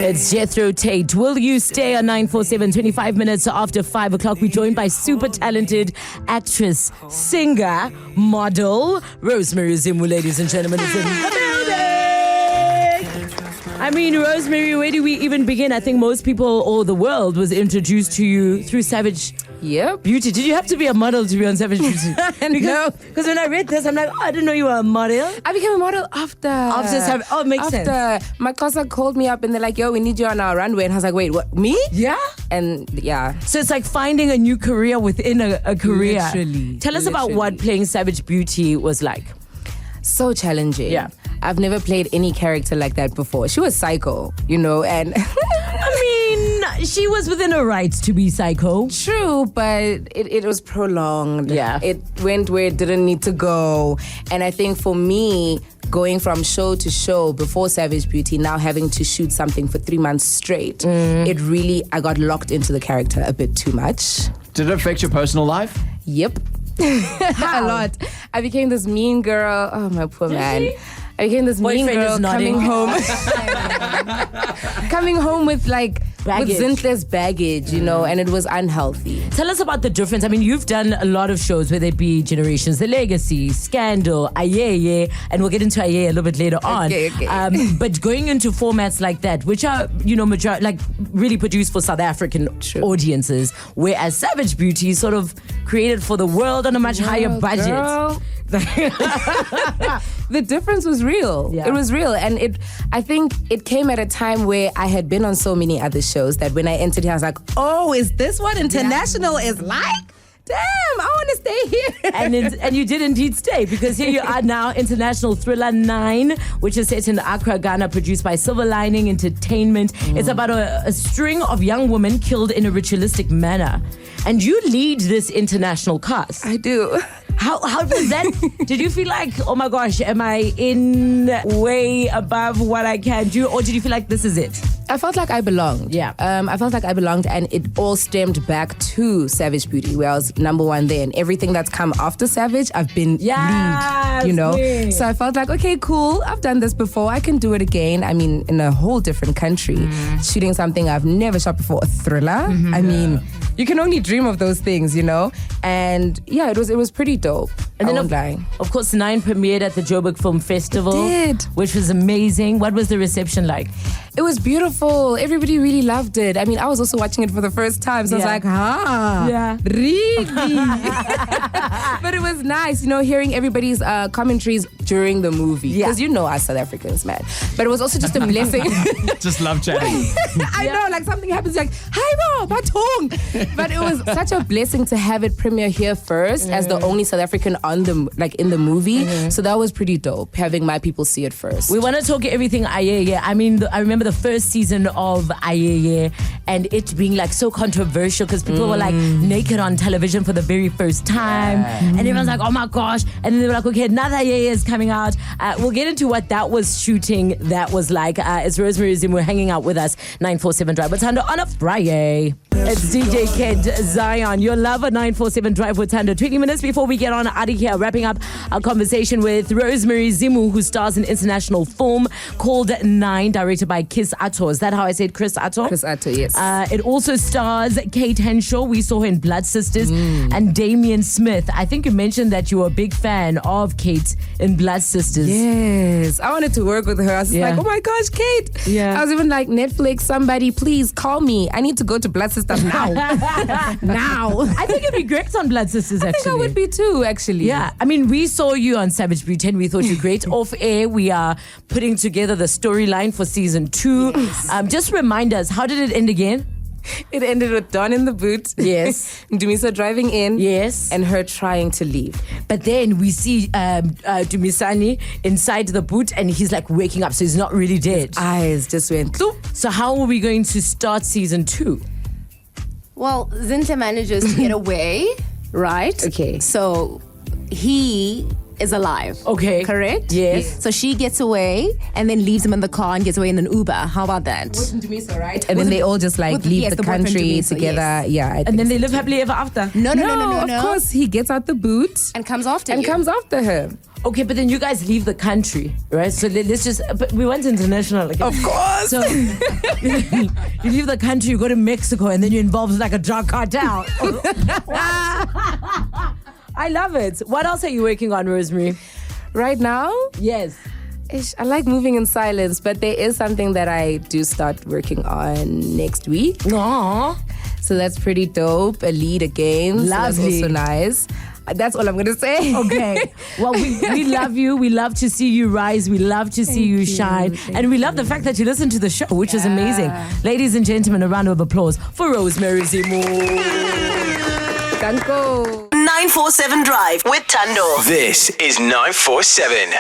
It's Jethro Tate. Will you stay on 947, 25 minutes after 5 o'clock? We're joined by super talented actress, singer, model, Rosemary Zimu, ladies and gentlemen. Is in the building. I mean, Rosemary, where do we even begin? I think most people or the world was introduced to you through Savage Beauty. Did you have to be a model to be on Savage Beauty? No. Because when I read this, I'm like, oh, I didn't know you were a model. I became a model after. Oh, it makes sense. After my cousin called me up and they're like, yo, we need you on our runway. And I was like, wait, what, me? Yeah? And yeah. So it's like finding a new career within a career. Literally. Tell us about what playing Savage Beauty was like. So challenging. Yeah. I've never played any character like that before. She was psycho, and... I mean, she was within her rights to be psycho. True, but it was prolonged. Yeah. It went where it didn't need to go. And I think for me, going from show to show before Savage Beauty, now having to shoot something for 3 months straight, I got locked into the character a bit too much. Did it affect your personal life? Yep. A lot. I became this mean girl. Oh, my poor man. I became this mean girl coming home with Zintless baggage, and it was unhealthy. Tell us about the difference. I mean, you've done a lot of shows, whether it be Generations, The Legacy, Scandal, Ayeye, and we'll get into Ayeye a little bit later on. Okay. But going into formats like that, which are, really produced for South African audiences, whereas Savage Beauty is sort of created for the world on a much higher budget. Girl. The difference was real. Yeah. It was real. And I think it came at a time where I had been on so many other shows that when I entered here, I was like, oh, is this what international is like? Damn, I want to stay here. And you did indeed stay, because here you are now, international thriller 9, which is set in Accra, Ghana, produced by Silver Lining Entertainment. It's about a string of young women killed in a ritualistic manner. And you lead this international cast. I do. How was that? Did you feel like, oh my gosh, am I in way above what I can do? Or did you feel like this is it? I felt like I belonged. Yeah. I felt like I belonged, and it all stemmed back to Savage Beauty, where I was number one there. And everything that's come after Savage, I've been lead, So I felt like, okay, cool. I've done this before. I can do it again. I mean, in a whole different country, shooting something I've never shot before, a thriller. I mean, you can only dream of those things, And yeah, it was pretty dope. And then, of course, 9 premiered at the Joburg Film Festival. It did. Which was amazing. What was the reception like? It was beautiful. Everybody really loved it. I mean, I was also watching it for the first time, so I was like, really? But it was nice, hearing everybody's commentaries during the movie. Because us South Africans, man. But it was also just a blessing. Just love chatting. I know, something happens, you're like, hi, my tongue. But it was such a blessing to have it premiere here first as the only South African on in the movie. So that was pretty dope, having my people see it first. We want to talk everything Ayeye. I mean, I remember the first season of Ayeye and it being so controversial because people were naked on television for the very first time. And everyone's like, oh my gosh. And then they were like, okay, another Ayeye is coming out. We'll get into what that was shooting that was like. It's Rosemary Zimu hanging out with us, 947 Drive with Thando on a Friday. It's DJ Kid Zion, your lover, 947 Drive with Thando. 20 minutes before we get on out of here, wrapping up our conversation with Rosemary Zimu, who stars in international film called 9, directed by Chris Atto. Is that how I said Chris Atto? Chris Atto, yes. It also stars Kate Henshaw. We saw her in Blood Sisters, and Damian Smith. I think you mentioned that you were a big fan of Kate in Blood Sisters. Yes, I wanted to work with her. I was like, oh my gosh, Kate. Yeah. I was even like, Netflix, somebody please call me. I need to go to Blood Sisters now. Now. I think it'd be great on Blood Sisters, actually. I think I would be too, actually. Yeah. I mean, we saw you on Savage Beauty and we thought you were great. Off air, we are putting together the storyline for season 2. Yes. Just remind us, how did it end again? It ended with Dawn in the boot. Yes. Dumisa driving in. Yes. And her trying to leave. But then we see Dumisani inside the boot and he's waking up, so he's not really dead. His eyes just went bloop. So how are we going to start season 2? Well, Zintle manages to get away, right? Okay. So he is alive. Okay. Correct? Yes. So she gets away and then leaves him in the car and gets away in an Uber. How about that? And then they all just like leave the boyfriend country Dumiso, together. Yeah. I And think then they live happily ever after. No. of course, he gets out the boot And comes after and you. comes after her. Okay, but then you guys leave the country, right? So let's just. But we went international again. Of course. So you leave the country, you go to Mexico, and then you're involved with like a drug cartel. I love it. What else are you working on, Rosemary? Right now, Yes. I like moving in silence, but there is something that I do start working on next week. Aww. So that's pretty dope. A lead again. So that's Lovely. also nice. That's all I'm going to say. Okay. Well, we love you. We love to see you rise. We love to see you shine. And we love the fact that you listen to the show, which is amazing. Ladies and gentlemen, a round of applause for Rosemary Zimu. Danko. 947 Drive with Thando. This is 947.